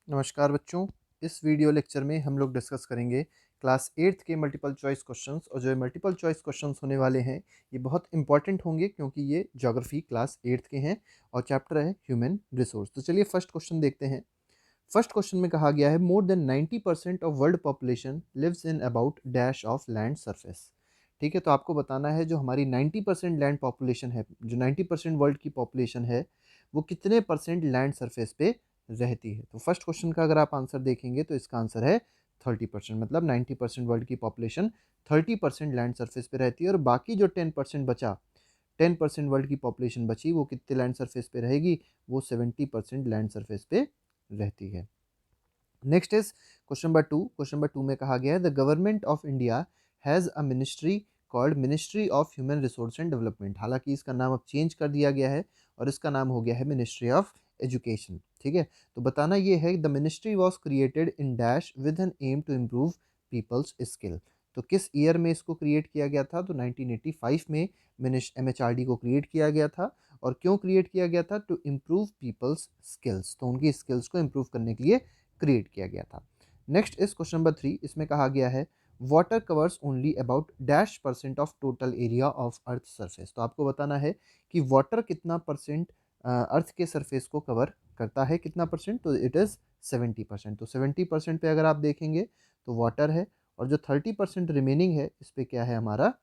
नमस्कार बच्चों। इस वीडियो लेक्चर में हम लोग डिस्कस करेंगे क्लास 8th के मल्टीपल चॉइस क्वेश्चंस। और जो ये मल्टीपल चॉइस क्वेश्चंस होने वाले हैं ये बहुत इंपॉर्टेंट होंगे क्योंकि ये ज्योग्राफी क्लास 8th के हैं और चैप्टर है ह्यूमन रिसोर्स। तो चलिए फर्स्ट क्वेश्चन देखते हैं। फर्स्ट क्वेश्चन में कहा गया है more than 90% of world population lives in about dash of land surface. ठीक है, तो आपको बताना है जो हमारी 90% लैंड पॉपुलेशन है, जो 90% वर्ल्ड की पॉपुलेशन है वो कितने परसेंट लैंड सरफेस पे रहती है। तो फर्स्ट क्वेश्चन का अगर आप आंसर देखेंगे तो इसका आंसर है 30%। मतलब 90% वर्ल्ड की पॉपुलेशन 30% लैंड सरफेस पे रहती है और बाकी जो 10% बचा, 10% वर्ल्ड की पॉपुलेशन बची वो कितने लैंड सरफेस पे रहेगी, वो 70% लैंड सरफेस पे रहती है। नेक्स्ट इज क्वेश्चन नंबर 2 में कहा गया है the government of India has a ministry called ministry of human resource and development. हालांकि इसका नाम अब चेंज कर दिया गया है और इसका नाम हो गया है मिनिस्ट्री ऑफ एजुकेशन। ठीक है, तो बताना ये है the ministry was created in dash with an aim to improve people's skill. तो किस ईयर में इसको क्रिएट किया गया था? तो 1985 में MHRD को क्रिएट किया गया था। और क्यों क्रिएट किया गया था? टू इम्प्रूव पीपल्स स्किल्स, तो उनकी स्किल्स को इम्प्रूव करने के लिए क्रिएट किया गया था। Next is question number 3। इसमें कहा गया है water covers only about dash percent of total area of earth surface. तो आपको बताना है कि वाटर कितना परसेंट अर्थ के सरफेस को कवर करता है, कितना परसेंट? तो इट इज़ 70%। तो 70% पे अगर आप देखेंगे तो वाटर है और जो 30% रिमेनिंग है इस पे क्या है? हमारा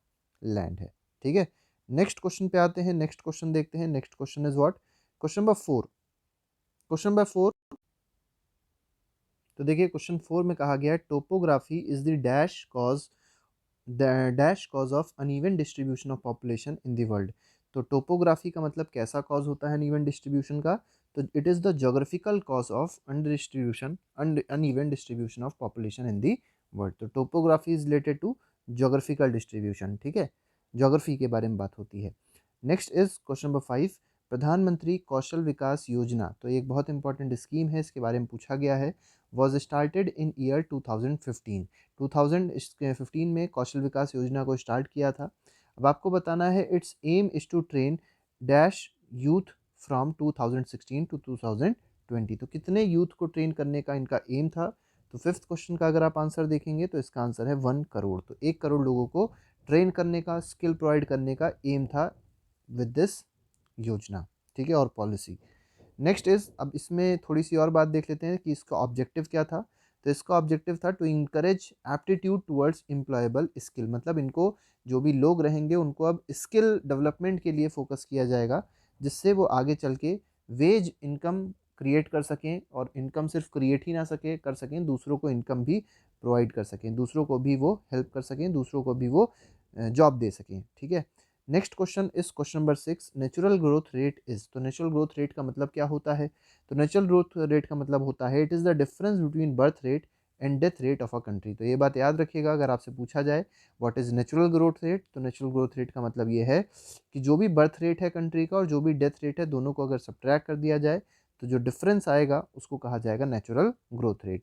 लैंड है। ठीक है, नेक्स्ट क्वेश्चन पे आते हैं। नेक्स्ट क्वेश्चन देखते हैं। Next question is what? Question number 4। Question number 4, तो देखिए क्वेश्चन 4 में कहा गया है topography is the dash cause of uneven distribution of population in the world. तो टोपोग्राफी का मतलब कैसा कॉज होता है अनइवन डिस्ट्रीब्यूशन का? तो it is the geographical cause of uneven distribution of population in the world. तो topography is related to geographical distribution. ठीक है, जोग्राफी के बारे में बात होती है। Next is question number 5। प्रधानमंत्री कौशल विकास योजना, तो ये एक बहुत इंपॉर्टेंट स्कीम है, इसके बारे में पूछा गया है। Was started in year 2015। 2015 में कौशल विकास योजना को स्टार्ट किया था। अब आपको बताना है its aim is to train dash youth from 2016 to 2020। तो कितने यूथ को ट्रेन करने का इनका एम था? तो फिफ्थ क्वेश्चन का अगर आप आंसर देखेंगे तो इसका आंसर है 1 करोड़। तो 1 करोड़ लोगों को ट्रेन करने का, स्किल प्रोवाइड करने का एम था विद दिस योजना। ठीक है, और पॉलिसी। नेक्स्ट इज, अब इसमें थोड़ी सी और बात देख लेते हैं कि इसका ऑब्जेक्टिव क्या था। तो इसका ऑब्जेक्टिव था to encourage aptitude towards employable skill. मतलब इनको, जो भी लोग रहेंगे उनको अब स्किल डेवलपमेंट के लिए फोकस किया जाएगा, जिससे वो आगे चल के वेज इनकम क्रिएट कर सकें। और इनकम सिर्फ क्रिएट ही ना कर सकें, दूसरों को इनकम भी प्रोवाइड कर सकें, दूसरों को भी वो हेल्प कर सकें, दूसरों को भी वो जॉब दे सकें। ठीक है, next question is question number 6। Natural growth rate is, तो नेचुरल ग्रोथ रेट का मतलब क्या होता है? तो नेचुरल ग्रोथ रेट का मतलब होता है it is the difference between birth rate and death rate of a country. तो ये बात याद रखिएगा अगर आपसे पूछा जाए what is natural growth rate, तो नेचुरल ग्रोथ रेट का मतलब ये है कि जो भी बर्थ रेट है कंट्री का और जो भी डेथ रेट है, दोनों को अगर सब्ट्रैक्ट कर दिया जाए तो जो डिफरेंस आएगा उसको कहा जाएगा natural growth rate.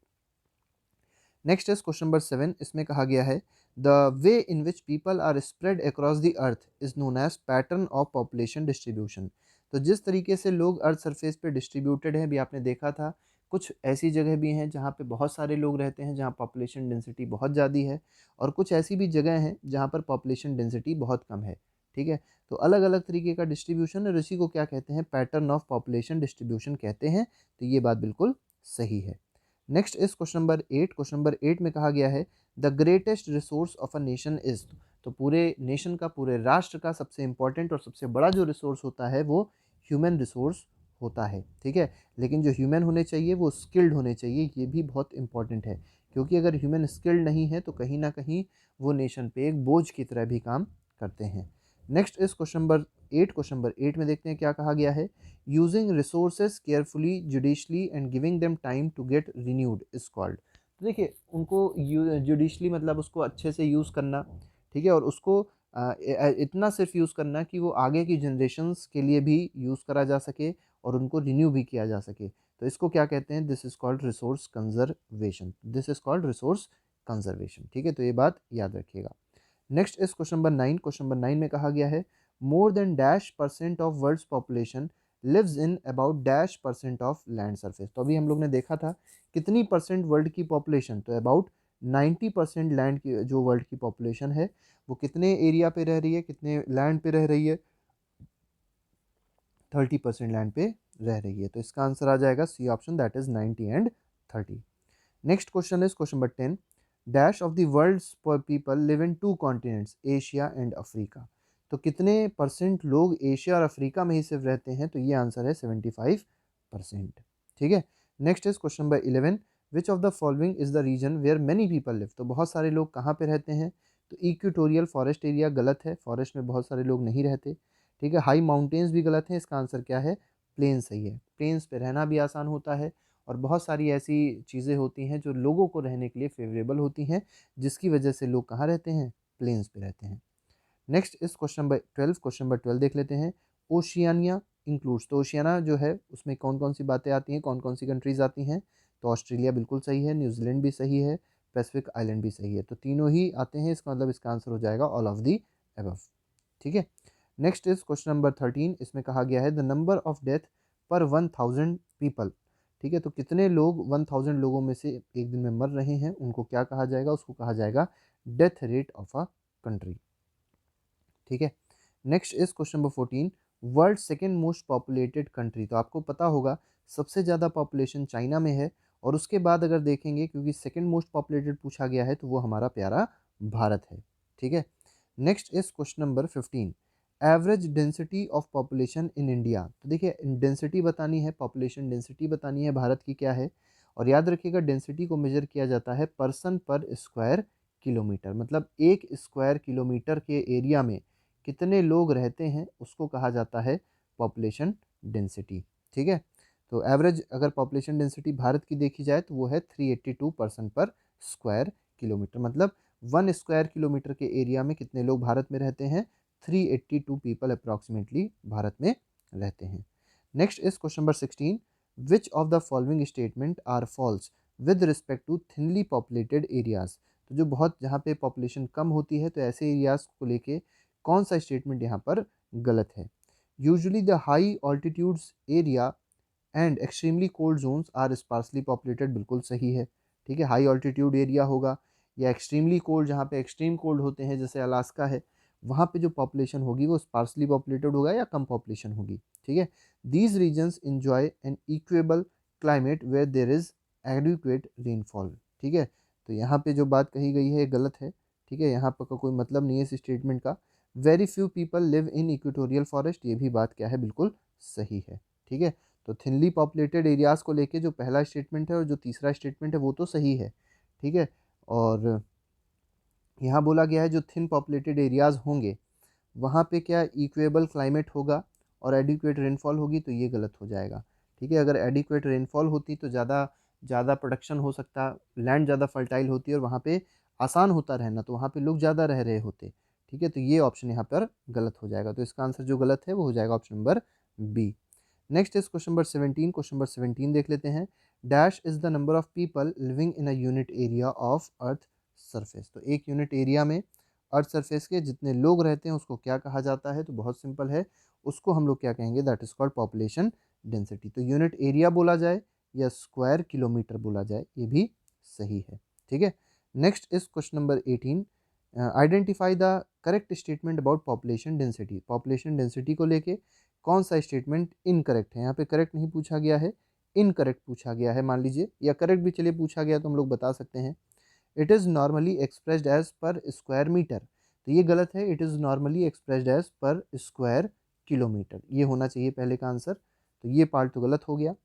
Next is question number 7। इसमें कहा गया है the way in which people are spread across the earth is known as pattern of population distribution. तो जिस तरीके से लोग अर्थ सरफेस पे डिस्ट्रीब्यूटेड हैं, भी आपने देखा था, कुछ ऐसी जगह भी हैं जहाँ पे बहुत सारे लोग रहते हैं, जहाँ पॉपुलेशन डेंसिटी बहुत ज़्यादा है, और कुछ ऐसी भी जगह हैं जहाँ पर पॉपुलेशन डेंसिटी बहुत कम है। ठीक है, तो अलग अलग तरीके का डिस्ट्रीब्यूशन और इसी को क्या कहते हैं? पैटर्न ऑफ पॉपुलेशन डिस्ट्रीब्यूशन कहते हैं। तो ये बात बिल्कुल सही है। Next is question number 8। Question number 8 में कहा गया है the greatest resource of a nation is. तो पूरे नेशन का, पूरे राष्ट्र का सबसे इंपॉर्टेंट और सबसे बड़ा जो रिसोर्स होता है वो ह्यूमन रिसोर्स होता है। ठीक है, लेकिन जो ह्यूमन होने चाहिए वो स्किल्ड होने चाहिए, ये भी बहुत इंपॉर्टेंट है, क्योंकि अगर ह्यूमन स्किल्ड नहीं है तो कहीं ना कहीं वो नेशन पे एक बोझ की तरह भी काम करते हैं। Next is question number 8। Question number 8 में देखते हैं क्या कहा गया है। Using resources carefully judiciously and giving them time to get renewed is called. तो देखिए उनको जुडिशली मतलब उसको अच्छे से यूज़ करना। ठीक है, और उसको इतना सिर्फ यूज़ करना कि वो आगे की जनरेशन्स के लिए भी यूज़ करा जा सके और उनको रिन्यू भी किया जा सके। तो इसको क्या कहते हैं? This is called resource conservation. This is called resource conservation. ठीक है, तो ये बात याद रखिएगा। Next is question number 9। Question number 9 में कहा गया है more than dash percent of world's population lives in about dash percent of land surface. तो अभी हम लोग ने देखा था कितनी परसेंट वर्ल्ड की पॉपुलेशन, तो अबाउट 90% लैंड की जो वर्ल्ड की पॉपुलेशन है वो कितने एरिया पे रह रही है, कितने लैंड पे रह रही है, 30% लैंड पे रह रही है। तो इसका आंसर आ जाएगा C option, that is 90 and 30। Next question is question number 10, dash of the world's people live in two continents Asia and Africa. तो कितने परसेंट लोग एशिया और अफ्रीका में ही सिर्फ रहते हैं, तो ये आंसर है 75%। ठीक है। Next is question number 11, which of the following is the region where many people live. तो बहुत सारे लोग कहाँ पे रहते हैं, तो इक्वेटोरियल फॉरेस्ट एरिया गलत है, फॉरेस्ट में बहुत सारे लोग नहीं रहते। ठीक है। हाई माउंटेन्स भी गलत है, इसका आंसर क्या है, प्लेन सही है। प्लेन्स पे रहना भी आसान होता है और बहुत सारी ऐसी चीज़ें होती हैं जो लोगों को रहने के लिए फेवरेबल होती हैं, जिसकी वजह से लोग कहाँ रहते हैं, प्लेन्स पे रहते हैं। नेक्स्ट इस क्वेश्चन नंबर 12, क्वेश्चन नंबर 12 देख लेते हैं। ओशियानिया इंक्लूड्स, तो ओशियाना जो है उसमें कौन कौन सी बातें आती हैं, कौन कौन सी कंट्रीज आती हैं, तो ऑस्ट्रेलिया बिल्कुल सही है, न्यूजीलैंड भी सही है, पैसिफिक आइलैंड भी सही है, तो तीनों ही आते हैं, इसका मतलब इसका आंसर हो जाएगा ऑल ऑफ दी अबव। ठीक है। नेक्स्ट इज क्वेश्चन नंबर 13, इसमें कहा गया है द नंबर ऑफ डेथ पर 1000 पीपल। ठीक है। तो कितने लोग 1000 लोगों में से एक दिन में मर रहे हैं, उनको क्या कहा जाएगा, उसको कहा जाएगा death rate of a country. ठीक है। Next is question number 14, world second most populated country. तो आपको पता होगा सबसे ज़्यादा पॉपुलेशन चाइना में है, और उसके बाद अगर देखेंगे क्योंकि सेकेंड मोस्ट पॉपुलेटेड पूछा गया है तो वो हमारा प्यारा भारत है। ठीक है। Next is question number 15, average density of population in India. तो देखिए डेंसिटी बतानी है, पॉपुलेशन डेंसिटी बतानी है भारत की क्या है, और याद रखिएगा डेंसिटी को मेजर किया जाता है पर्सन पर स्क्वायर किलोमीटर, मतलब एक स्क्वायर किलोमीटर के एरिया में कितने लोग रहते हैं उसको कहा जाता है पॉपुलेशन डेंसिटी। ठीक है। तो एवरेज अगर पॉपुलेशन डेंसिटी भारत की देखी जाए तो वो है 382 पर्सन पर स्क्वायर किलोमीटर, मतलब 1 स्क्वायर किलोमीटर के एरिया में कितने लोग भारत में रहते हैं, 382 पीपल अप्रॉक्सीमेटली भारत में रहते हैं। Next is question number 16, which of the following statement are false with respect to thinly populated areas. तो जो बहुत जहाँ पे पॉपुलेशन कम होती है तो ऐसे एरियाज को लेके कौन सा स्टेटमेंट यहाँ पर गलत है। Usually the high altitudes area and extremely cold zones are sparsely populated, बिल्कुल सही है। ठीक है। हाई ऑल्टीट्यूड एरिया होगा या एक्सट्रीमली कोल्ड, जहाँ पे एक्सट्रीम कोल्ड होते हैं जैसे अलास्का है, वहाँ पे जो पॉपुलेशन होगी वो स्पार्सली पॉपुलेटेड होगा या कम पॉपुलेशन होगी। ठीक है। These regions enjoy an equable climate where there is adequate rainfall. ठीक है। तो यहाँ पे जो बात कही गई है ये गलत है। ठीक है। यहाँ पर का कोई मतलब नहीं है इस स्टेटमेंट का। वेरी फ्यू पीपल लिव इन इक्वेटोरियल फॉरेस्ट, ये भी बात क्या है, बिल्कुल सही है। ठीक है। तो थिनली पॉपुलेटेड एरियाज़ को लेके जो पहला स्टेटमेंट है और जो तीसरा स्टेटमेंट है वो तो सही है। ठीक है। और यहाँ बोला गया है जो थिन पॉपुलेटेड एरियाज़ होंगे वहाँ पे क्या इक्वेबल क्लाइमेट होगा और एडिक्वेट रेनफॉल होगी, तो ये गलत हो जाएगा। ठीक है। अगर एडिक्वेट रेनफॉल होती तो ज़्यादा ज़्यादा प्रोडक्शन हो सकता, लैंड ज़्यादा फर्टाइल होती और वहाँ पे आसान होता रहना, तो वहाँ पे लोग ज़्यादा रह रहे होते। ठीक है। तो ये ऑप्शन यहाँ पर गलत हो जाएगा, तो इसका आंसर जो गलत है वो हो जाएगा option number B. Next is question number 17, question number 17 देख लेते हैं। Dash is the number of people living in a unit area of earth surface. तो एक यूनिट एरिया में अर्थ सरफेस के जितने लोग रहते हैं उसको क्या कहा जाता है, तो बहुत सिंपल है, उसको हम लोग क्या कहेंगे, that is called population density. तो यूनिट एरिया बोला जाए या स्क्वायर किलोमीटर बोला जाए ये भी सही है। ठीक है। Next is question number 18, identify the correct statement about population density. Population density को लेके कौन सा स्टेटमेंट इनकरेक्ट है, यहाँ पे करेक्ट नहीं पूछा गया है, इनकरेक्ट पूछा गया है मान लीजिए, या करेक्ट भी चलिए पूछा गया तो हम लोग बता सकते हैं। It is normally expressed as per square metre, तो ये गलत है, it is normally expressed as per square kilometre, ये होना चाहिए पहले का आंसर, तो ये पार्ट तो गलत हो गया।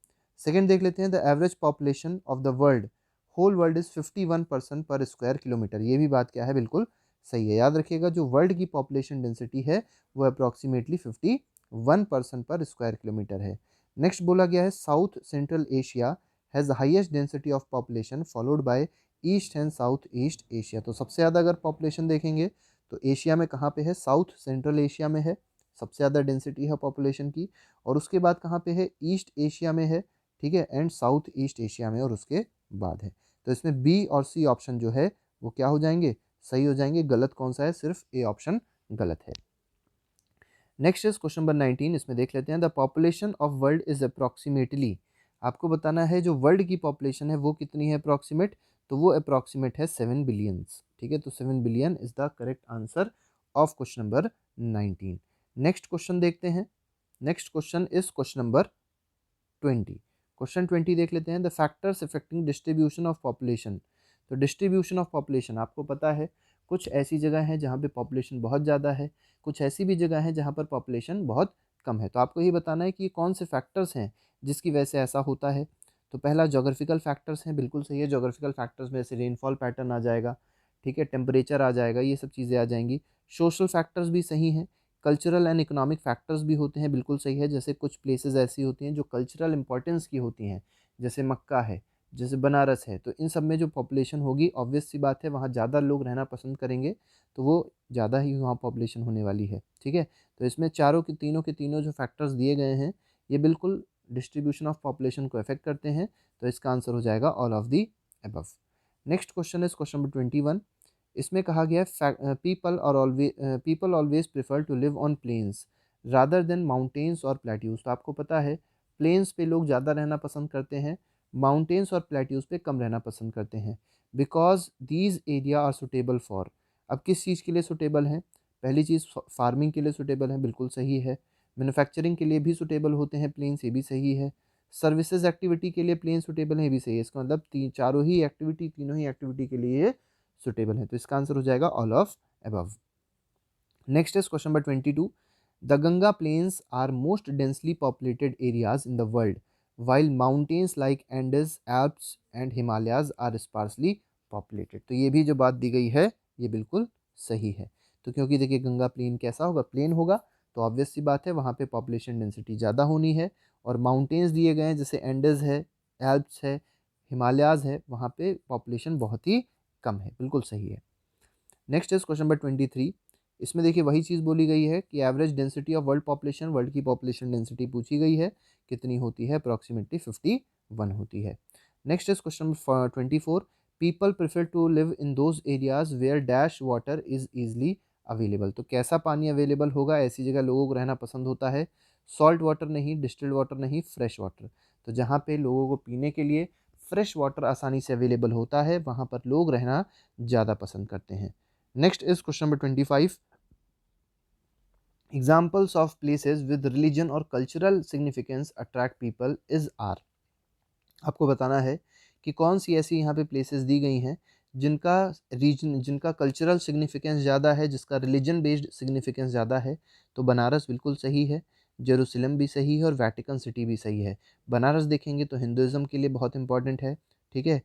सेकेंड देख लेते हैं, the average population of the world, whole world is 51 person per square kilometre, ये भी बात क्या है, बिल्कुल सही है। याद रखिएगा जो वर्ल्ड की पॉपुलेशन डेंसिटी है वो approximately 51 person per square kilometre है। नेक्स्ट बोला गया है south central Asia has the highest density of population followed by east and south east Asia. तो सबसे ज़्यादा अगर पॉपुलेशन देखेंगे तो एशिया में कहाँ पे है, साउथ सेंट्रल एशिया में है, सबसे ज़्यादा डेंसिटी है पॉपुलेशन की, और उसके बाद कहाँ पे है, ईस्ट एशिया में है। ठीक है। एंड साउथ ईस्ट एशिया में, और उसके बाद है। तो इसमें बी और सी ऑप्शन जो है वो क्या हो जाएंगे, सही हो जाएंगे। गलत कौन सा है, सिर्फ ए ऑप्शन गलत है। नेक्स्ट इज क्वेश्चन नंबर 19, इसमें देख लेते हैं the population of world is approximately, आपको बताना है जो वर्ल्ड की पॉपुलेशन है वो कितनी है अप्रॉक्सीमेट, तो वो अप्रॉक्सीमेट है 7 बिलियंस। ठीक है, तो 7 billion is the correct answer of question number 19। Next question देखते हैं। Next question is question number 20। Question 20 देख लेते हैं the factors affecting distribution of population. तो डिस्ट्रीब्यूशन ऑफ पॉपुलेशन आपको पता है कुछ ऐसी जगह है जहाँ पे पॉपुलेशन बहुत ज़्यादा है, कुछ ऐसी भी जगह है जहाँ पर पॉपुलेशन बहुत कम है। तो आपको ये बताना है कि कौन से फैक्टर्स हैं जिसकी वजह से ऐसा होता है। तो पहला जोग्राफिकल फैक्टर्स हैं, बिल्कुल सही है। जोग्राफिकल फैक्टर्स में जैसे रेनफॉल पैटर्न आ जाएगा, ठीक है, टेम्परेचर आ जाएगा, ये सब चीज़ें आ जाएंगी। सोशल फैक्टर्स भी सही हैं। कल्चरल एंड इकोनॉमिक फैक्टर्स भी होते हैं, बिल्कुल सही है। जैसे कुछ प्लेसेस ऐसी होती हैं जो कल्चरल इंपॉर्टेंस की होती हैं, जैसे मक्का है, जैसे बनारस है, तो इन सब में जो पॉपुलेशन होगी ऑब्वियस सी बात है वहाँ ज़्यादा लोग रहना पसंद करेंगे, तो वो ज़्यादा ही वहाँ पॉपुलेशन होने वाली है। ठीक है, तो इसमें के तीनों जो फैक्टर्स दिए गए हैं ये बिल्कुल डिस्ट्रीब्यूशन ऑफ पॉपुलेशन को अफेक्ट करते हैं, तो इसका आंसर हो जाएगा all of the above. Next question is question number 21। इसमें कहा गया है people always prefer to live on plains rather than mountains और प्लेट्यूज। तो आपको पता है प्लेन्स पे लोग ज़्यादा रहना पसंद करते हैं, माउंटेन्स और प्लेट्यूज पे कम रहना पसंद करते हैं, because these area are suitable for. अब किस चीज़ के लिए सुटेबल हैं? पहली चीज़ फार्मिंग के लिए सुटेबल है, बिल्कुल सही है। मैन्युफैक्चरिंग के लिए भी सुटेबल होते हैं प्लेन्स, ये भी सही है। सर्विसेज एक्टिविटी के लिए प्लेन सुटेबल है, ये भी सही है। इसका मतलब तीनों ही एक्टिविटी के लिए सुटेबल है, तो इसका आंसर हो जाएगा all of above. Next is question number 22। The Ganga plains are most densely populated areas in the world while mountains like Andes, Alps and Himalayas are sparsely populated. तो ये भी जो बात दी गई है ये बिल्कुल सही है। तो क्योंकि देखिए गंगा प्लेन कैसा होगा, प्लेन होगा, तो ऑब्वियस सी बात है वहाँ पे पॉपुलेशन डेंसिटी ज़्यादा होनी है। और माउंटेन्स दिए गए हैं जैसे एंडस है, एल्प्स है, हिमालयाज है, वहाँ पे पॉपुलेशन बहुत ही कम है, बिल्कुल सही है। Next is question number 23। इसमें देखिए वही चीज़ बोली गई है कि average density of world population, world की पॉपुलेशन डेंसिटी पूछी गई है, कितनी होती है? अप्रॉक्सीमेटली 51 होती है। Next is question number 24। People prefer to live in those areas where dash water is easily available. तो कैसा पानी अवेलेबल होगा, ऐसी जगह लोगों को रहना पसंद होता है। सॉल्ट वाटर नहीं, डिस्टिल्ड वाटर नहीं, फ्रेश वाटर। तो जहाँ पे लोगों को पीने के लिए फ्रेश वाटर आसानी से अवेलेबल होता है वहाँ पर लोग रहना ज़्यादा पसंद करते हैं। Next is question number 25। Examples of places with religion और cultural significance attract people is are. आपको बताना है कि कौन सी ऐसी यहाँ पे प्लेसेस दी गई हैं जिनका रीजन, जिनका कल्चरल सिग्निफिकेंस ज़्यादा है, जिसका रिलीजन बेस्ड सिग्निफिकेंस ज़्यादा है। तो बनारस बिल्कुल सही है, जेरूसलम भी सही है और वेटिकन सिटी भी सही है। बनारस देखेंगे तो हिंदुज़म के लिए बहुत इंपॉर्टेंट है, ठीक है।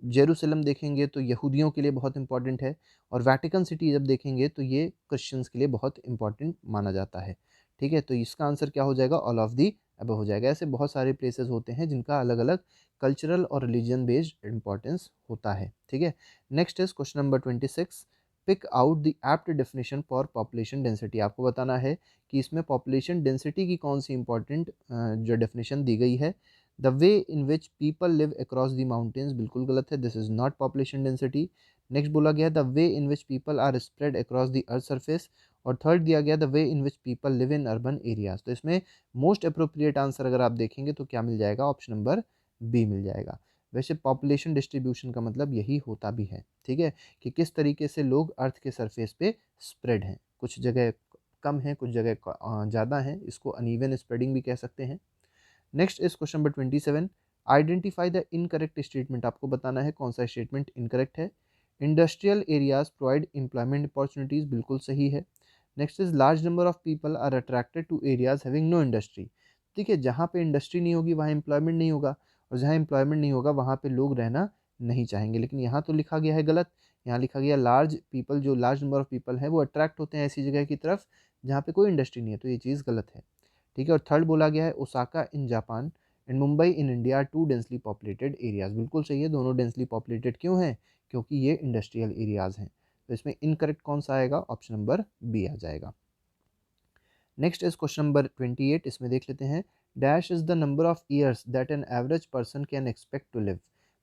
जेरूसलम देखेंगे तो यहूदियों के लिए बहुत इंपॉर्टेंट है, और वेटिकन सिटी जब देखेंगे तो ये क्रिश्चियंस के लिए बहुत इंपॉर्टेंट माना जाता है, ठीक है। तो इसका आंसर क्या हो जाएगा? ऑल ऑफ दी अब हो जाएगा। ऐसे बहुत सारे प्लेसेस होते हैं जिनका अलग अलग कल्चरल और रिलीजन बेस्ड इंपॉर्टेंस होता है, ठीक है। Next is question number 26। Pick out the apt definition for population density. आपको बताना है कि इसमें पॉपुलेशन डेंसिटी की कौन सी इंपॉर्टेंट जो डेफिनेशन दी गई है। The way in which people live across the mountains, बिल्कुल गलत है, this is not population density. Next बोला गया the way in which people are spread across the earth surface. और थर्ड दिया गया the way in which people live in urban areas. तो इसमें मोस्ट अप्रोप्रिएट आंसर अगर आप देखेंगे तो क्या मिल जाएगा? ऑप्शन नंबर बी मिल जाएगा। वैसे पॉपुलेशन डिस्ट्रीब्यूशन का मतलब यही होता भी है, ठीक है, कि किस तरीके से लोग अर्थ के सरफेस पे स्प्रेड हैं। कुछ जगह कम है, कुछ जगह ज़्यादा है, इसको अनइवन स्प्रेडिंग भी कह सकते हैं। Next is question number 27। Identify the incorrect statement. आपको बताना है कौन सा स्टेटमेंट इनकरेक्ट है। Industrial areas provide employment opportunities, बिल्कुल सही है। Next is large number of people are attracted to areas having no industry. देखिए जहाँ पे इंडस्ट्री नहीं होगी वहाँ एम्प्लॉयमेंट नहीं होगा, और जहाँ एम्प्लॉयमेंट नहीं होगा वहाँ पे लोग रहना नहीं चाहेंगे। लेकिन यहाँ तो लिखा गया है गलत, यहाँ लिखा गया लार्ज पीपल, जो लार्ज नंबर ऑफ पीपल है वो अट्रैक्ट होते हैं ऐसी जगह की तरफ जहाँ पे कोई इंडस्ट्री नहीं है, तो ये चीज़ गलत है, ठीक है। और थर्ड बोला गया है Osaka in Japan and Mumbai in India two densely populated areas, बिल्कुल सही है। दोनों डेंसली पॉपुलेटेड क्यों हैं? क्योंकि ये इंडस्ट्रियल एरियाज हैं। तो इसमें इनकरेक्ट कौन सा आएगा? ऑप्शन नंबर बी आ जाएगा। Next is question number 28। इसमें देख लेते हैं dash is the number of years that an average person can expect to live.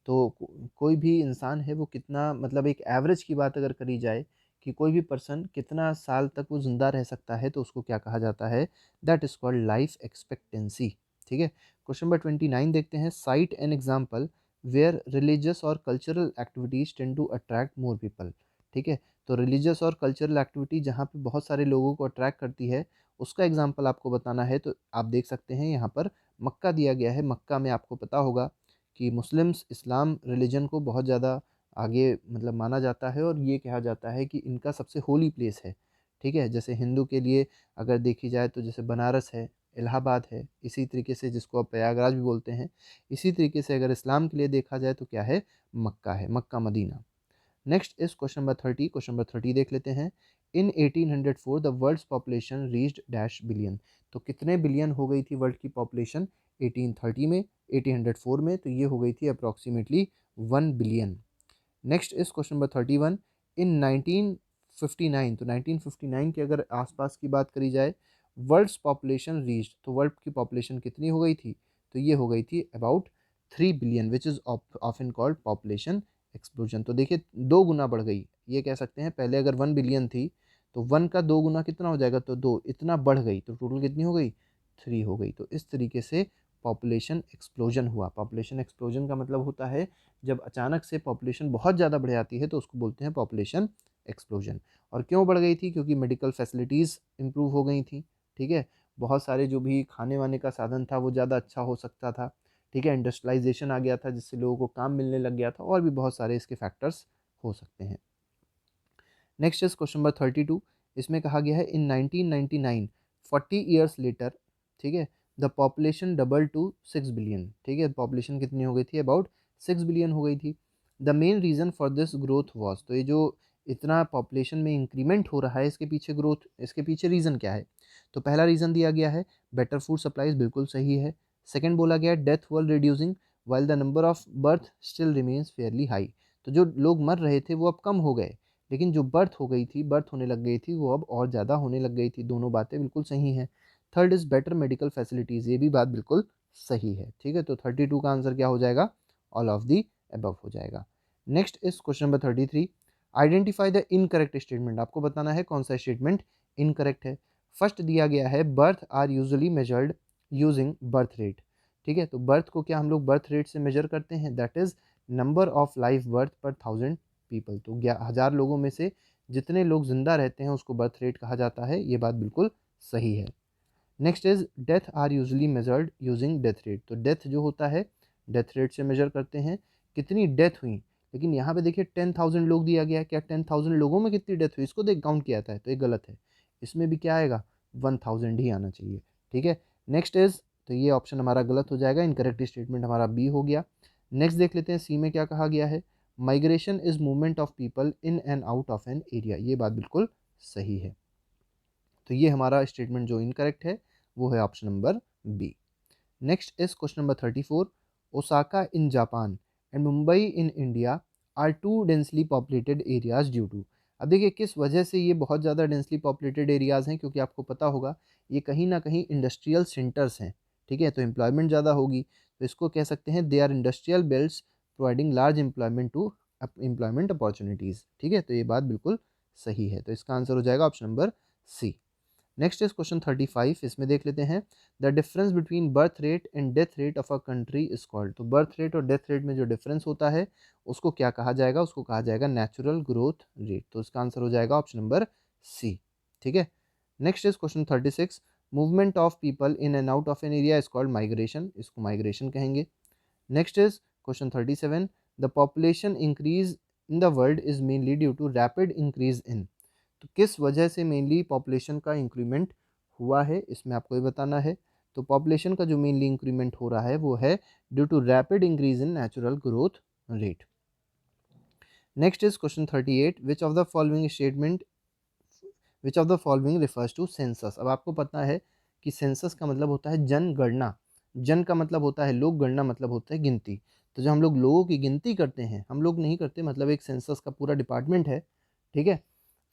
तो कोई भी इंसान है वो कितना, मतलब एक एवरेज की बात अगर करी जाए कि कोई भी पर्सन कितना साल तक वो ज़िंदा रह सकता है, तो उसको क्या कहा जाता है, that is called life expectancy. ठीक है, क्वेश्चन नंबर 29 देखते हैं, cite an example where religious और cultural activities tend to attract more people. ठीक है, तो रिलीजियस और कल्चरल एक्टिविटी जहाँ पे बहुत सारे लोगों को अट्रैक्ट करती है, उसका एग्जाम्पल आपको बताना है। तो आप देख सकते हैं यहाँ पर मक्का दिया गया है। मक्का में आपको पता होगा कि मुस्लिम्स इस्लाम रिलीजन को बहुत ज़्यादा आगे मतलब माना जाता है, और ये कहा जाता है कि इनका सबसे होली प्लेस है। ठीक है, जैसे हिंदू के लिए अगर देखी जाए तो जैसे बनारस है, इलाहाबाद है, इसी तरीके से जिसको आप प्रयागराज भी बोलते हैं, इसी तरीके से अगर इस्लाम के लिए देखा जाए तो क्या है, मक्का है, Mecca Medina. Next is question number 30। Question number 30 देख लेते हैं, in 1804 the world's population reached dash billion. तो कितने बिलियन हो गई थी वर्ल्ड की पॉपुलेशन 1830 में, 1804 में, तो ये हो गई थी approximately 1 billion. Next is question number 31, इन 1959, तो 1959 के अगर आसपास की बात करी जाए, वर्ल्ड्स पॉपुलेशन रीच्ड, तो वर्ल्ड की पॉपुलेशन कितनी हो गई थी, तो ये हो गई थी about 3 billion, which is often called population explosion. तो देखिए 2 गुना बढ़ गई, ये कह सकते हैं। पहले अगर 1 बिलियन थी तो 1 का 2 गुना कितना हो जाएगा, तो 2, इतना बढ़ गई, तो टोटल कितनी हो गई, 3 हो गई। तो इस तरीके से पॉपुलेशन एक्सप्लोजन हुआ। पॉपुलेशन एक्सप्लोजन का मतलब होता है जब अचानक से पॉपुलेशन बहुत ज़्यादा बढ़ जाती है, तो उसको बोलते हैं पॉपुलेशन एक्सप्लोजन। और क्यों बढ़ गई थी, क्योंकि मेडिकल फैसिलिटीज़ इंप्रूव हो गई थी। ठीक है, बहुत सारे जो भी खाने वाने का साधन था वो ज़्यादा अच्छा हो सकता था। ठीक है, इंडस्ट्रियलाइजेशन आ गया था जिससे लोगों को काम मिलने लग गया था, और भी बहुत सारे इसके फैक्टर्स हो सकते हैं। Next is question number 32। इसमें कहा गया है इन 1999 40 ईयर्स लेटर, ठीक है, the population double two 6 billion. ठीक है, पॉपुलेशन कितनी हो गई थी, अबाउट 6 बिलियन हो गई थी। The main reason for this growth was, तो ये जो इतना पॉपुलेशन में इंक्रीमेंट हो रहा है, इसके पीछे ग्रोथ, इसके पीछे रीज़न क्या है। तो पहला रीज़न दिया गया है बेटर फूड सप्लाईज, बिल्कुल सही है। सेकेंड बोला गया है death were reducing while the number of birth still remains fairly high. तो जो लोग मर रहे थे वो अब कम हो गए, लेकिन जो बर्थ हो गई थी, बर्थ होने लग गई थी, वो अब और ज़्यादा होने लग गई थी। दोनों बातें बिल्कुल सही हैं। Third is better medical facilities, ये भी बात बिल्कुल सही है। ठीक है, तो 32 का आंसर क्या हो जाएगा, ऑल ऑफ दी अबव हो जाएगा। Next is question number 33, identify the incorrect statement. आपको बताना है कौन सा स्टेटमेंट इनकरेक्ट है। फर्स्ट दिया गया है birth are usually measured using birth rate. ठीक है, तो बर्थ को क्या हम लोग बर्थ रेट से मेजर करते हैं, that is number of life birth पर 1000 पीपल। तो 1000 लोगों में से जितने लोग जिंदा रहते हैं उसको बर्थ रेट कहा जाता है। ये बात बिल्कुल सही है। Next is death are usually measured using death rate. तो डेथ जो होता है डेथ रेट से मेजर करते हैं, कितनी डेथ हुई। लेकिन यहाँ पे देखिए 10,000 लोग दिया गया, क्या 10,000 लोगों में कितनी डेथ हुई इसको देख काउंट किया जाता है, तो ये गलत है। इसमें भी क्या आएगा, 1000 ही आना चाहिए। ठीक है, नेक्स्ट इज, तो ये ऑप्शन हमारा गलत हो जाएगा, इनकरेक्ट स्टेटमेंट हमारा बी हो गया। नेक्स्ट देख लेते हैं सी में क्या कहा गया है, migration is movement of people in and out of an area. ये बात बिल्कुल सही है। तो ये हमारा स्टेटमेंट जो इनकरेक्ट है वो है option number B. Next is question number 34, Osaka in Japan and Mumbai in India are two densely populated areas due to. अब देखिए किस वजह से ये बहुत ज़्यादा डेंसली पॉपुलेटेड एरियाज़ हैं, क्योंकि आपको पता होगा ये कहीं ना कहीं इंडस्ट्रियल सेंटर्स हैं। ठीक है, तो एम्प्लॉयमेंट ज़्यादा होगी, तो इसको कह सकते हैं they are industrial belts providing large employment to employment opportunities. ठीक है, तो ये बात बिल्कुल सही है, तो इसका आंसर हो जाएगा option number C. Next is question 35। इसमें देख लेते हैं the difference between birth rate and death rate of a country is called. तो बर्थ रेट और डेथ रेट में जो डिफरेंस होता है उसको क्या कहा जाएगा, उसको कहा जाएगा नेचुरल ग्रोथ रेट। तो इसका आंसर हो जाएगा ऑप्शन नंबर सी। ठीक है, next is question 36, movement of people in and out of an area is called migration. इसको माइग्रेशन कहेंगे। Next is question 37, the population increase in the world is mainly due to rapid increase in. तो किस वजह से mainly population का increment हुआ है, इसमें आपको ये बताना है। तो पॉपुलेशन का जो मेनली इंक्रीमेंट हो रहा है वो है due to rapid increase in natural growth rate. Next is question 38, which of the following statement, which of the following refers to census. अब आपको पता है कि सेंसस का मतलब होता है जनगणना। जन का मतलब होता है लोग, गणना मतलब होता है गिनती। तो जब हम लोग लोगों की गिनती करते हैं, हम लोग नहीं करते, मतलब एक सेंसस का पूरा डिपार्टमेंट है। ठीक है,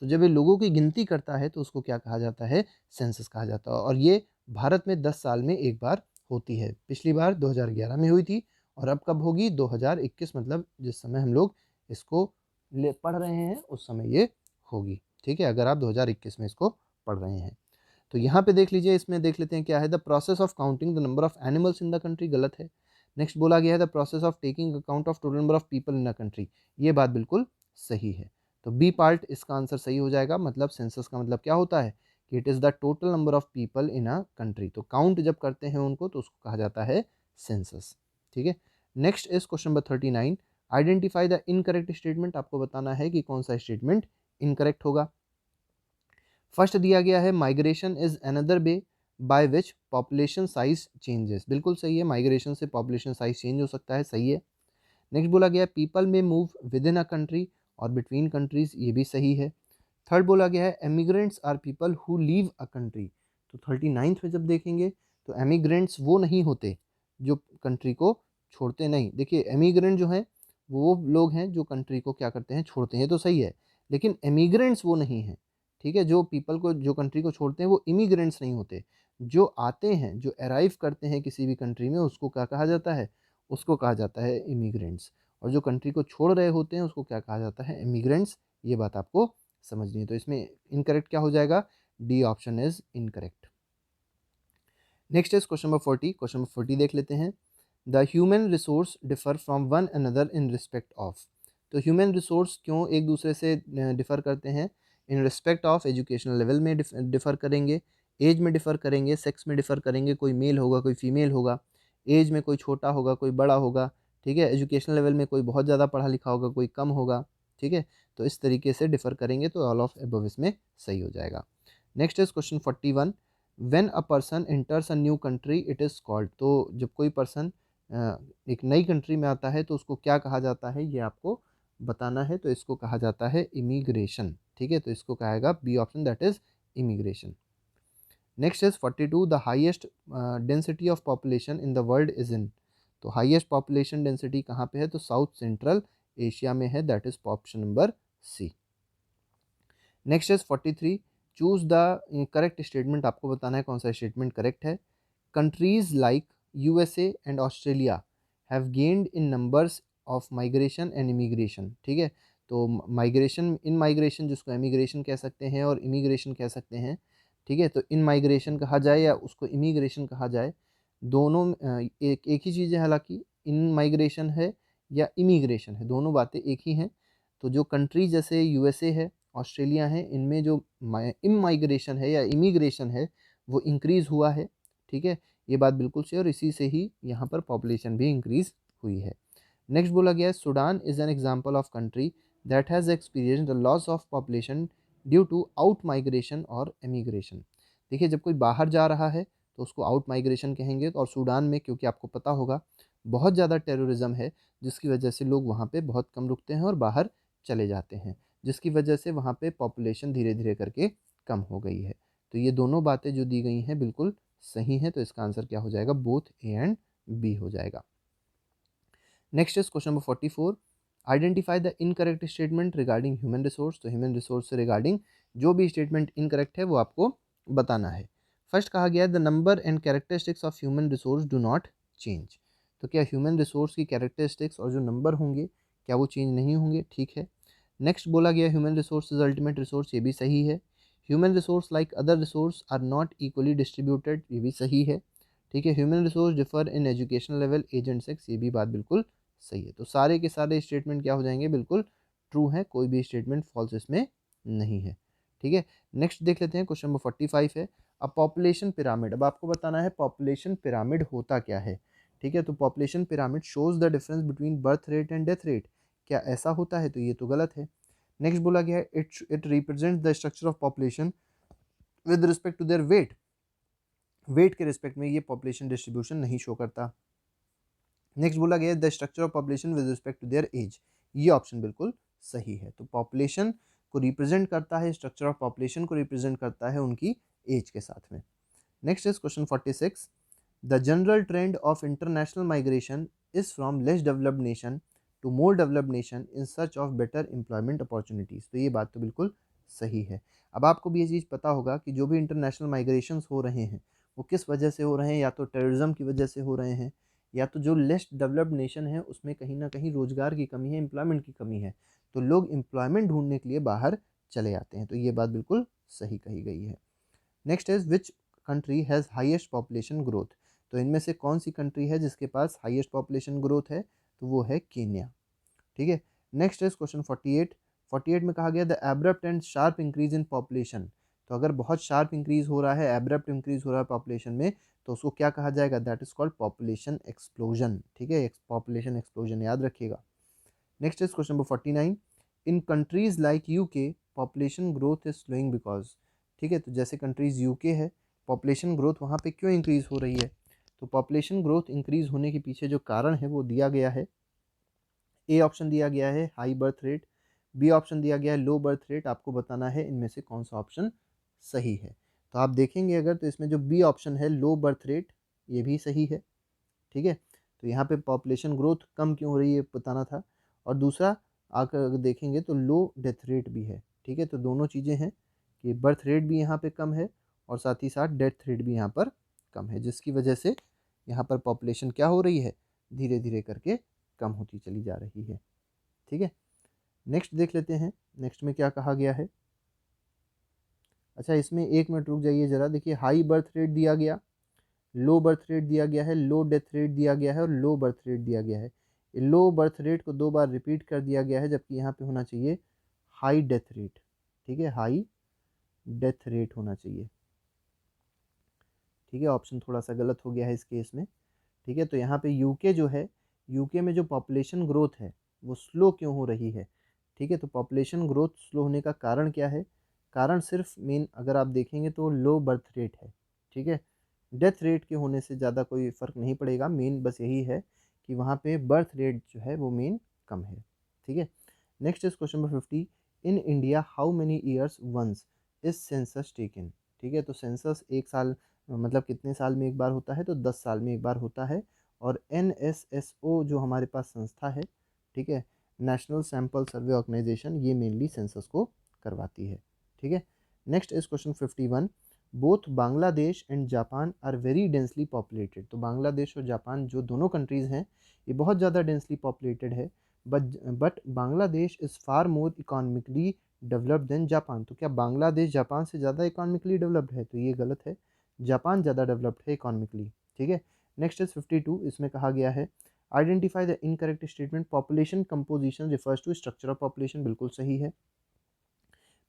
तो जब ये लोगों की गिनती करता है तो उसको क्या कहा जाता है, सेंसस कहा जाता है। और ये भारत में 10 साल में एक बार होती है। पिछली बार 2011 में हुई थी, और अब कब होगी, 2021, मतलब जिस समय हम लोग इसको पढ़ रहे हैं उस समय ये होगी। ठीक है, अगर आप 2021 में इसको पढ़ रहे हैं तो यहाँ पे देख लीजिए, इसमें देख लेते हैं क्या है। The process of counting the number of animals in the country, गलत है। नेक्स्ट बोला गया है the process of taking account of total number of people in the country, ये बात बिल्कुल सही है। तो बी पार्ट इसका आंसर सही हो जाएगा। मतलब सेंसस का मतलब क्या होता है कि it is the total number of people in a country. तो काउंट जब करते हैं उनको तो उसको कहा जाता है सेंसस। ठीक है, next is question number 39, identify the incorrect statement. आपको बताना है कि कौन सा स्टेटमेंट इनकरेक्ट होगा। फर्स्ट दिया गया है migration is another way by which population size changes, बिल्कुल सही है, माइग्रेशन से पॉपुलेशन साइज चेंज हो सकता है, सही है। नेक्स्ट बोला गया है पीपल में move within a country और बिटवीन कंट्रीज, ये भी सही है। थर्ड बोला गया है emigrants are people who leave a country. तो 39th में जब देखेंगे तो एमिग्रेंट्स वो नहीं होते जो कंट्री को छोड़ते नहीं। देखिए एमिग्रेंट जो हैं वो लोग हैं जो कंट्री को क्या करते हैं, छोड़ते हैं, तो सही है, लेकिन एमिग्रेंट्स वो नहीं हैं। ठीक है, जो पीपल को, जो कंट्री को छोड़ते हैं वो इमिग्रेंट्स नहीं होते। जो आते हैं, जो अराइव करते हैं किसी भी कंट्री में, उसको क्या कहा जाता है, उसको कहा जाता है इमिग्रेंट्स। और जो कंट्री को छोड़ रहे होते हैं उसको क्या कहा जाता है, इमिग्रेंट्स। ये बात आपको समझनी है। तो इसमें इनकरेक्ट क्या हो जाएगा, D option is incorrect. Next is question number 40। Question number 40 देख लेते हैं। The human resource differ from one another in respect of. तो ह्यूमन रिसोर्स क्यों एक दूसरे से डिफ़र करते हैं, in respect of educational level में डिफ़र करेंगे, एज में डिफ़र करेंगे, सेक्स में डिफ़र करेंगे, कोई मेल होगा कोई फीमेल होगा, एज में कोई छोटा होगा कोई बड़ा होगा। ठीक है, एजुकेशनल लेवल में कोई बहुत ज़्यादा पढ़ा लिखा होगा कोई कम होगा। ठीक है, तो इस तरीके से डिफ़र करेंगे, तो ऑल ऑफ अबव इसमें सही हो जाएगा। Next is question 41, when a person enters a new country it is called. तो जब कोई पर्सन एक नई कंट्री में आता है तो उसको क्या कहा जाता है, ये आपको बताना है। तो इसको कहा जाता है इमिग्रेशन। ठीक है, तो इसको कहेगा B option, that is immigration. Next is 42, the highest density of population in the world is in. तो हाईएस्ट पॉपुलेशन डेंसिटी कहाँ पे है, तो साउथ सेंट्रल एशिया में है, that is option number C. Next is 43, choose the correct statement. आपको बताना है कौन सा स्टेटमेंट करेक्ट है। Countries like USA and Australia have gained in numbers of migration and immigration. ठीक है, तो माइग्रेशन, इन माइग्रेशन जिसको एमिग्रेशन कह सकते हैं और इमिग्रेशन कह सकते हैं। ठीक है, तो इन माइग्रेशन कहा जाए या उसको इमिग्रेशन कहा जाए, दोनों एक ही चीज़ है। हालांकि इन माइग्रेशन है या इमिग्रेशन है, दोनों बातें एक ही हैं। तो जो कंट्री जैसे यूएसए है, ऑस्ट्रेलिया है, इनमें जो इमाइग्रेशन है या इमिग्रेशन है वो इंक्रीज़ हुआ है। ठीक है, ये बात बिल्कुल सही, और इसी से ही यहाँ पर पॉपुलेशन भी इंक्रीज़ हुई है। नेक्स्ट बोला गया है Sudan is an example of country that has experience the loss of population due to out migration और एमिग्रेशन। देखिए जब कोई बाहर जा रहा है तो उसको आउट माइग्रेशन कहेंगे। और सूडान में, क्योंकि आपको पता होगा, बहुत ज़्यादा टेररिज्म है, जिसकी वजह से लोग वहाँ पे बहुत कम रुकते हैं और बाहर चले जाते हैं, जिसकी वजह से वहाँ पे पॉपुलेशन धीरे धीरे करके कम हो गई है। तो ये दोनों बातें जो दी गई हैं बिल्कुल सही हैं। तो इसका आंसर क्या हो जाएगा, बोथ ए एंड बी हो जाएगा। Next is question number 44, identify the incorrect statement regarding human resource. तो ह्यूमन रिसोर्स से रिगार्डिंग जो भी स्टेटमेंट इनकरेक्ट है वो आपको बताना है। फर्स्ट कहा गया है the number and characteristics of human resource do not change. तो क्या ह्यूमन रिसोर्स की कैरेक्टरिस्टिक्स और जो नंबर होंगे क्या वो चेंज नहीं होंगे, ठीक है। नेक्स्ट बोला गया human resource is ultimate resource, ये भी सही है। Human resource like other resource are not equally distributed, ये भी सही है। ठीक है, human resource differ in education level, age and sex, ये भी बात बिल्कुल सही है। तो सारे के सारे स्टेटमेंट क्या हो जाएंगे, बिल्कुल ट्रू है, कोई भी स्टेटमेंट फॉल्स इसमें नहीं है। ठीक है, नेक्स्ट देख लेते हैं क्वेश्चन नंबर 45 है अब पॉपुलेशन पिरामिड। अब आपको बताना है पॉपुलेशन पिरामिड होता क्या है। ठीक है, तो population pyramid shows the difference between birth rate and death rate. क्या ऐसा होता है, तो ये तो गलत है। नेक्स्ट बोला गया है it represent the structure of population with respect to their weight. Weight के रिस्पेक्ट में ये पॉपुलेशन डिस्ट्रीब्यूशन नहीं शो करता। नेक्स्ट बोला गया the structure of population with respect to their age, ये ऑप्शन बिल्कुल सही है। तो पॉपुलेशन को रिप्रेजेंट करता है, स्ट्रक्चर ऑफ पॉपुलेशन को रिप्रेजेंट करता है उनकी एज के साथ में। Next is question 46, the general trend of international migration is from less developed nation to more developed nation in search of better employment opportunities. तो ये बात तो बिल्कुल सही है। अब आपको भी ये चीज़ पता होगा कि जो भी इंटरनेशनल माइग्रेशंस हो रहे हैं वो किस वजह से हो रहे हैं, या तो टेररिज्म की वजह से हो रहे हैं, या तो जो लेस डेवलप्ड नेशन है उसमें कहीं ना कहीं रोजगार की कमी है, एम्प्लॉयमेंट की कमी है। तो लोग एम्प्लॉयमेंट ढूंढने के लिए बाहर चले आते हैं। तो ये बात बिल्कुल सही कही गई है। Next is which country has highest population growth. तो इनमें से कौन सी कंट्री है जिसके पास हाईएस्ट पॉपुलेशन ग्रोथ है, तो वो है केन्या। ठीक है। Next is question 48। 48 में कहा गया the abrupt and sharp increase in population. तो अगर बहुत शार्प इंक्रीज हो रहा है, एब्रप्ट इंक्रीज हो रहा है पॉपुलेशन में, तो उसको क्या कहा जाएगा, that is called population explosion. ठीक है, पॉपुलेशन एक्सप्लोजन याद रखिएगा। Next is question number 49। In countries like UK population growth is slowing because. ठीक है, तो जैसे कंट्रीज यूके है, पॉपुलेशन ग्रोथ वहाँ पे क्यों इंक्रीज हो रही है, तो पॉपुलेशन ग्रोथ इंक्रीज होने के पीछे जो कारण है वो दिया गया है। ए ऑप्शन दिया गया है high birth rate, B option दिया गया है लो बर्थ रेट। आपको बताना है इनमें से कौन सा ऑप्शन सही है। तो आप देखेंगे अगर, तो इसमें जो बी ऑप्शन है लो बर्थ रेट, ये भी सही है। ठीक है, तो यहाँ पे पॉपुलेशन ग्रोथ कम क्यों हो रही है बताना था। और दूसरा आकर अगर देखेंगे तो लो डेथ रेट भी है। ठीक है, तो दोनों चीज़ें हैं कि बर्थ रेट भी यहाँ पे कम है और साथ ही साथ डेथ रेट भी यहाँ पर कम है, जिसकी वजह से यहाँ पर पॉपुलेशन क्या हो रही है, धीरे धीरे करके कम होती चली जा रही है। ठीक है, नेक्स्ट देख लेते हैं, नेक्स्ट में क्या कहा गया है। अच्छा, इसमें एक मिनट रुक जाइए ज़रा, देखिए हाई बर्थ रेट दिया गया, लो बर्थ रेट दिया गया है, लो डेथ रेट दिया गया है और लो बर्थ रेट दिया गया है। लो बर्थ रेट को 2 बार रिपीट कर दिया गया है, जबकि यहाँ पे होना चाहिए हाई डेथ रेट। ठीक है, हाई डेथ रेट होना चाहिए। ठीक है, ऑप्शन थोड़ा सा गलत हो गया है इस केस में। ठीक है, तो यहाँ पे यूके जो है, यूके में जो पॉपुलेशन ग्रोथ है वो स्लो क्यों हो रही है। ठीक है, तो पॉपुलेशन ग्रोथ स्लो होने का कारण क्या है, कारण सिर्फ मेन अगर आप देखेंगे तो लो बर्थ रेट है। ठीक है, डेथ रेट के होने से ज़्यादा कोई फ़र्क नहीं पड़ेगा, मेन बस यही है कि वहाँ पे बर्थ रेट जो है वो मेन कम है। ठीक है, next is question number 50। In India how many years once is census taken. ठीक है, तो सेंसस एक साल मतलब कितने साल में एक बार होता है, तो 10 साल में एक बार होता है। और NSSO जो हमारे पास संस्था है, ठीक है, नेशनल सैंपल सर्वे ऑर्गेनाइजेशन, ये मेनली सेंसस को करवाती है। ठीक है, next is question 51। Both Bangladesh and Japan are very densely populated. तो बांग्लादेश और जापान जो दोनों कंट्रीज़ हैं, ये बहुत ज़्यादा डेंसली पॉपुलेटेड है। But Bangladesh is far more economically developed than Japan. तो क्या बांग्लादेश जापान से ज़्यादा इकोनॉमिकली डेवलप्ड है, तो ये गलत है, जापान ज़्यादा डेवलप्ड है इकोनॉमिकली। ठीक है, नेक्स्ट इज 52। इसमें कहा गया है identify the incorrect statement, population composition refers to structure of population, बिल्कुल सही है।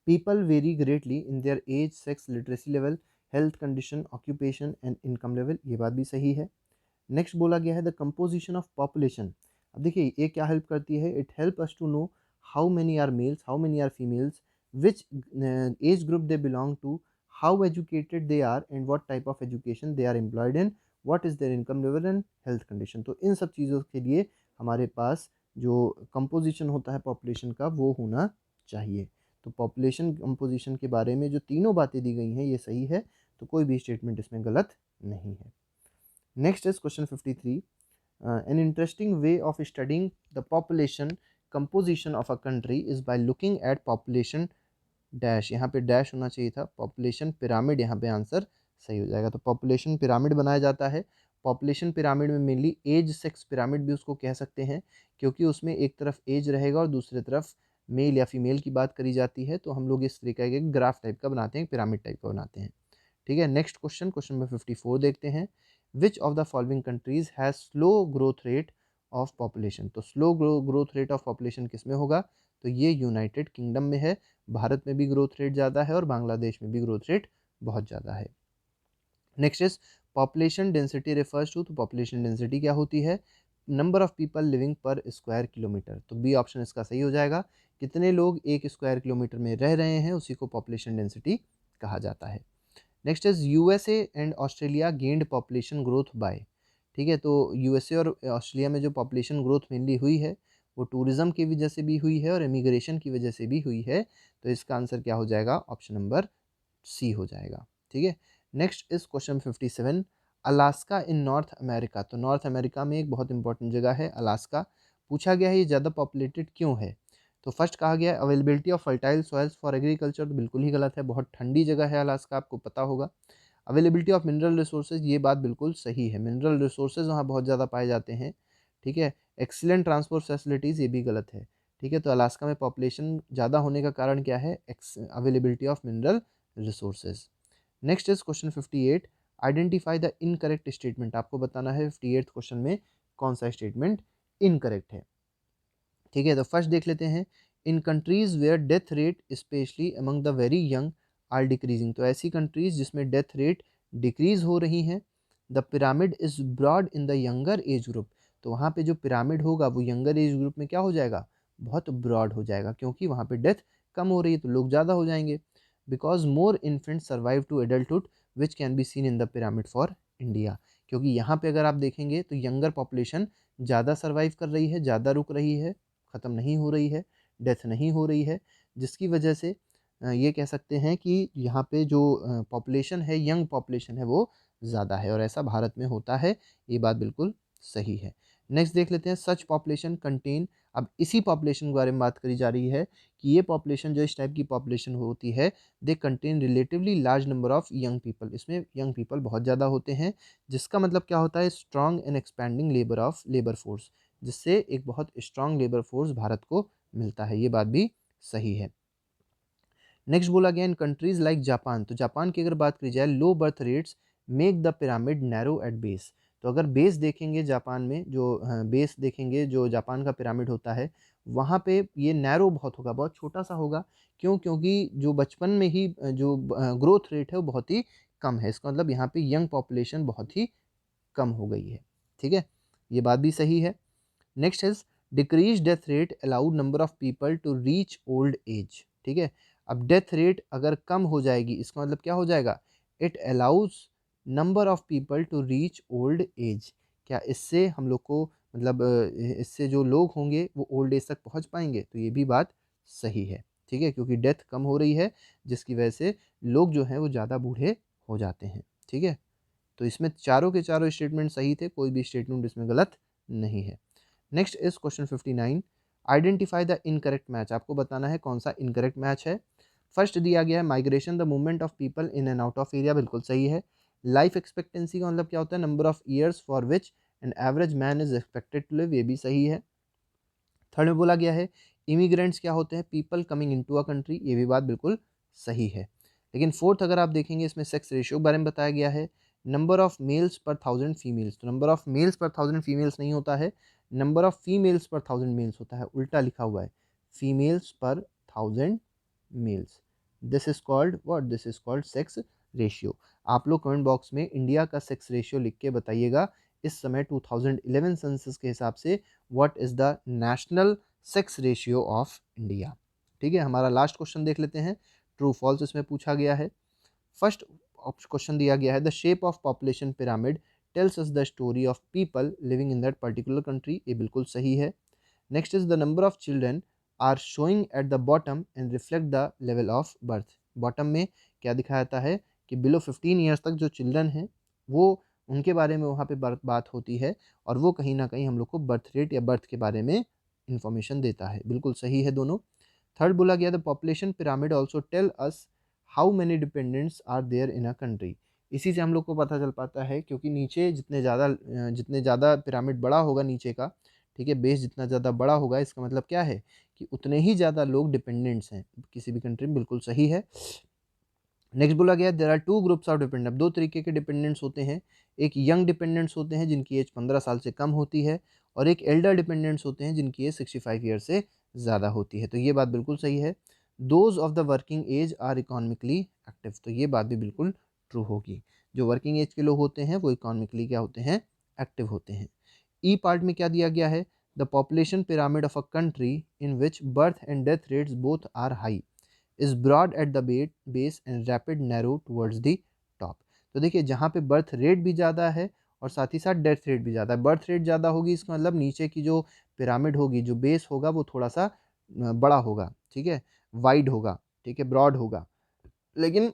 People very greatly in their age, sex, literacy level, health condition, occupation and income level, ये बात भी सही है। नेक्स्ट बोला गया है द कंपोजिशन ऑफ पॉपुलेशन। अब देखिए ये क्या हेल्प करती है, it help us to know how many are males, how many are females, which age group they belong to, how educated they are and what type of education they are employed in, what is their income level and health condition. तो इन सब चीज़ों के लिए हमारे पास जो composition होता है पॉपुलेशन का वो होना चाहिए। तो पॉपुलेशन कंपोजिशन के बारे में जो तीनों बातें दी गई हैं ये सही है, तो कोई भी स्टेटमेंट इसमें गलत नहीं है। Next is question 53. An interesting way of studying the population composition of a country is by looking at population dash, यहाँ पे डैश होना चाहिए था, पॉपुलेशन पिरामिड, यहाँ पे आंसर सही हो जाएगा। तो पॉपुलेशन पिरामिड बनाया जाता है। पॉपुलेशन पिरामिड में मेनली एज सेक्स पिरामिड भी उसको कह सकते हैं, क्योंकि उसमें एक तरफ एज रहेगा और दूसरी तरफ मेल या फीमेल की बात करी जाती है। तो हम लोग इस तरीके के ग्राफ टाइप का बनाते हैं, पिरामिड टाइप का बनाते हैं। ठीक है, नेक्स्ट क्वेश्चन, क्वेश्चन नंबर 54 देखते हैं। Which of the following countries has slow growth rate of population. तो slow growth rate of population किस में होगा, तो ये यूनाइटेड किंगडम में है। भारत में भी ग्रोथ रेट ज़्यादा है और बांग्लादेश में भी ग्रोथ रेट बहुत ज़्यादा है। Next is population density refers to. तो पॉपुलेशन डेंसिटी क्या होती है, number of people living per square kilometre. तो बी ऑप्शन इसका सही हो जाएगा, कितने लोग एक स्क्वायर किलोमीटर में रह रहे हैं उसी को पॉपुलेशन डेंसिटी कहा जाता है। Next is USA and Australia gained population growth by. ठीक है, तो यूएसए और ऑस्ट्रेलिया में जो पॉपुलेशन ग्रोथ मेनली हुई है वो टूरिज़्म की वजह से भी हुई है और इमिग्रेशन की वजह से भी हुई है। तो इसका आंसर क्या हो जाएगा, ऑप्शन नंबर सी हो जाएगा। ठीक है, next is question 57। Alaska in north America. तो नॉर्थ अमेरिका में एक बहुत इंपॉर्टेंट जगह है अलास्का, पूछा गया है ये ज़्यादा पॉपुलेटेड क्यों है। तो फर्स्ट कहा गया है availability of fertile soils for agriculture, तो बिल्कुल ही गलत है, बहुत ठंडी जगह है अलास्का, आपको पता होगा। अवेलेबिलिटी ऑफ मिनरल रिसोर्सेज, ये बात बिल्कुल सही है, मिनरल रिसोर्सेज वहाँ बहुत ज़्यादा पाए जाते हैं। ठीक है, एक्सीलेंट ट्रांसपोर्ट फैसिलिटीज़, ये भी गलत है। ठीक है। तो अलास्का में पॉपुलेशन ज़्यादा होने का कारण क्या है? Availability of mineral resources. Next is question 58, identify the incorrect statement. आपको बताना है 58th क्वेश्चन में कौन सा स्टेटमेंट इनकरेक्ट है। ठीक है, तो फर्स्ट देख लेते हैं, in countries where death rate specially among the very young are decreasing. तो ऐसी कंट्रीज जिसमें डेथ रेट डिक्रीज हो रही हैं। The pyramid is broad in the younger age group. तो वहाँ पे जो पिरामिड होगा वो यंगर एज ग्रुप में क्या हो जाएगा? बहुत ब्रॉड हो जाएगा, क्योंकि वहाँ पे डेथ कम हो रही है तो लोग ज़्यादा हो जाएंगे। Because more infant survive to adulthood which can be seen in the pyramid for India. क्योंकि यहाँ पे अगर आप देखेंगे तो यंगर पॉपुलेशन ज़्यादा सर्वाइव कर रही है, ज़्यादा रुक रही है, ख़त्म नहीं हो रही है, डेथ नहीं हो रही है, जिसकी वजह से ये कह सकते हैं कि यहाँ पे जो पॉपुलेशन है, यंग पॉपुलेशन है, वो ज़्यादा है, और ऐसा भारत में होता है, ये बात बिल्कुल सही है। नेक्स्ट देख लेते हैं, सच पॉपुलेशन कंटेन। अब इसी पॉपुलेशन के बारे में बात करी जा रही है कि ये पॉपुलेशन, जो इस टाइप की पॉपुलेशन होती है, they contain relatively large number of young people. इसमें यंग पीपल बहुत ज़्यादा होते हैं, जिसका मतलब क्या होता है? Strong and expanding labour force, जिससे एक बहुत स्ट्रांग लेबर फोर्स भारत को मिलता है। ये बात भी सही है। नेक्स्ट बोला गया, इन कंट्रीज लाइक जापान। तो जापान की अगर बात करी जाए, low birth rates make the pyramid narrow at base. तो अगर बेस देखेंगे जापान में, जो बेस देखेंगे जो जापान का पिरामिड होता है, वहाँ पे ये नैरो बहुत होगा, बहुत छोटा सा होगा। क्यों? क्योंकि जो बचपन में ही जो ग्रोथ रेट है वो बहुत ही कम है। इसका मतलब यहाँ पे यंग पॉपुलेशन बहुत ही कम हो गई है। ठीक है, ये बात भी सही है। Next is decrease death rate allowed number of people to reach old age. ठीक है, अब डेथ रेट अगर कम हो जाएगी, इसका मतलब क्या हो जाएगा? It allows number of people to reach old age. क्या इससे हम लोग को मतलब इससे जो लोग होंगे वो ओल्ड एज तक पहुंच पाएंगे? तो ये भी बात सही है। ठीक है, क्योंकि डेथ कम हो रही है, जिसकी वजह से लोग जो हैं वो ज़्यादा बूढ़े हो जाते हैं। ठीक है, तो इसमें चारों के चारों स्टेटमेंट सही थे, कोई भी स्टेटमेंट इसमें गलत नहीं है। Next is question 59, identify the incorrect match. आपको बताना है कौन सा इनकरेक्ट मैच है। फर्स्ट दिया गया है migration the movement of people in and out of area, बिल्कुल सही है। लाइफ एक्सपेक्टेंसी का मतलब क्या होता है? Number of years for which an average man is expected to live, ये भी सही है। थर्ड में बोला गया है इमिग्रेंट्स क्या होते हैं? People coming into a country, ये भी बात बिल्कुल सही है। लेकिन फोर्थ अगर आप देखेंगे, इसमें सेक्स रेशियो के बारे में बताया गया है, नंबर ऑफ मेल्स पर 1000 फीमेल्स। तो नंबर ऑफ मेल्स पर 1000 फीमेल्स नहीं होता है, number of females per 1000 mails होता है, उल्टा लिखा हुआ है, females per 1000 males. This is called what? This is called sex ratio. आप लोग कमेंट बॉक्स में इंडिया का सेक्स रेशियो लिख के बताइएगा इस समय 2011 सेंसस के हिसाब से what is the national sex ratio of India. ठीक है, हमारा लास्ट क्वेश्चन देख लेते हैं, ट्रू फॉल्स इसमें पूछा गया है। फर्स्ट क्वेश्चन दिया गया है, the shape of population pyramid tells us the story of people living in that particular country, ये बिल्कुल सही है। Next is the number of children are showing at the bottom and reflect the level of birth. Bottom में क्या दिखाया जाता है कि बिलो 15 ईयर्स तक जो चिल्ड्रन हैं वो, उनके बारे में वहाँ पे बात होती है, और वो कहीं ना कहीं हम लोग को बर्थ रेट या बर्थ के बारे में इंफॉर्मेशन देता है, बिल्कुल सही है दोनों। थर्ड बोला गया, the population pyramid also tell us how many dependents are there in a country. इसी से हम लोग को पता चल पाता है, क्योंकि नीचे जितने ज़्यादा पिरामिड बड़ा होगा नीचे का, ठीक है, बेस जितना ज़्यादा बड़ा होगा, इसका मतलब क्या है कि उतने ही ज़्यादा लोग डिपेंडेंट्स हैं किसी भी कंट्री में, बिल्कुल सही है। नेक्स्ट बोला गया, there are two groups of dependent. अब दो तरीके के डिपेंडेंट्स होते हैं, एक यंग डिपेंडेंट्स होते हैं जिनकी एज 15 साल से कम होती है, और एक एल्डर डिपेंडेंट्स होते हैं जिनकी एज 65 ईयर से ज़्यादा होती है। तो ये बात बिल्कुल सही है। Those of the working age are economically active, तो ये बात भी बिल्कुल ट्रू होगी। जो वर्किंग एज के लोग होते हैं वो इकोनॉमिकली क्या होते हैं? एक्टिव होते हैं। ई पार्ट में क्या दिया गया है? The population pyramid of a country in which birth and death rates both are high is broad at the base and rapid narrow towards the top. तो देखिए, जहाँ पे बर्थ रेट भी ज़्यादा है और साथ ही साथ डेथ रेट भी ज़्यादा है, बर्थ रेट ज़्यादा होगी इसका मतलब नीचे की जो पिरामिड होगी, जो बेस होगा वो थोड़ा सा बड़ा होगा, ठीक है, वाइड होगा, ठीक है, ब्रॉड होगा। लेकिन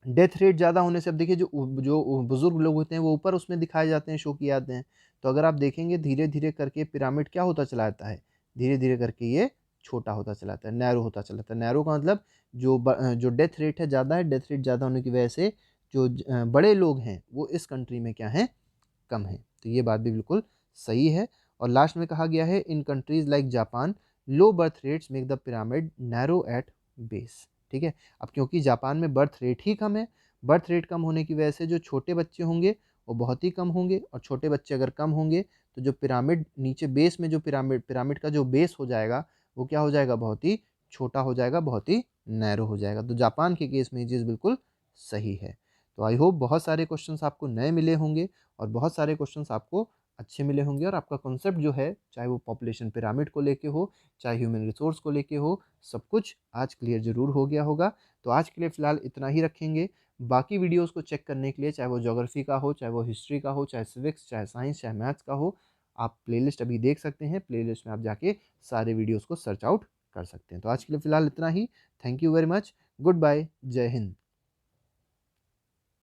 डेथ रेट ज़्यादा होने से, अब देखिए जो जो बुज़ुर्ग लोग होते हैं वो ऊपर उसमें दिखाए जाते हैं, शो किए जाते हैं। तो अगर आप देखेंगे धीरे धीरे करके पिरामिड क्या होता चला जाता है, धीरे धीरे करके ये छोटा होता चला जाता है, नैरो होता चला जाता है। नैरो का मतलब जो डेथ रेट है ज़्यादा है, डेथ रेट ज़्यादा होने की वजह से जो बड़े लोग हैं वो इस कंट्री में क्या हैं? कम है। तो ये बात भी बिल्कुल सही है। और लास्ट में कहा गया है, in countries like Japan low birth rates make the pyramid narrow at base. ठीक है, अब क्योंकि जापान में बर्थ रेट ही कम है, बर्थ रेट कम होने की वजह से जो छोटे बच्चे होंगे वो बहुत ही कम होंगे, और छोटे बच्चे अगर कम होंगे तो जो पिरामिड नीचे बेस में जो पिरामिड पिरामिड का जो बेस हो जाएगा वो क्या हो जाएगा, बहुत ही छोटा हो जाएगा, बहुत ही नैरो हो जाएगा। तो जापान के केस में ये चीज़ बिल्कुल सही है। तो आई होप बहुत सारे क्वेश्चंस आपको नए मिले होंगे और बहुत सारे क्वेश्चंस आपको अच्छे मिले होंगे, और आपका कॉन्सेप्ट जो है, चाहे वो पॉपुलेशन पिरामिड को लेके हो, चाहे ह्यूमन रिसोर्स को लेके हो, सब कुछ आज क्लियर ज़रूर हो गया होगा। तो आज के लिए फ़िलहाल इतना ही रखेंगे। बाकी वीडियोज़ को चेक करने के लिए, चाहे वो ज्योग्राफी का हो, चाहे वो हिस्ट्री का हो, चाहे सिविक्स, चाहे साइंस, चाहे मैथ्स का हो, आप प्लेलिस्ट अभी देख सकते हैं। प्लेलिस्ट में आप जाके सारे वीडियोज़ को सर्च आउट कर सकते हैं। तो आज के लिए फ़िलहाल इतना ही। Thank you very much. Goodbye. जय हिंद।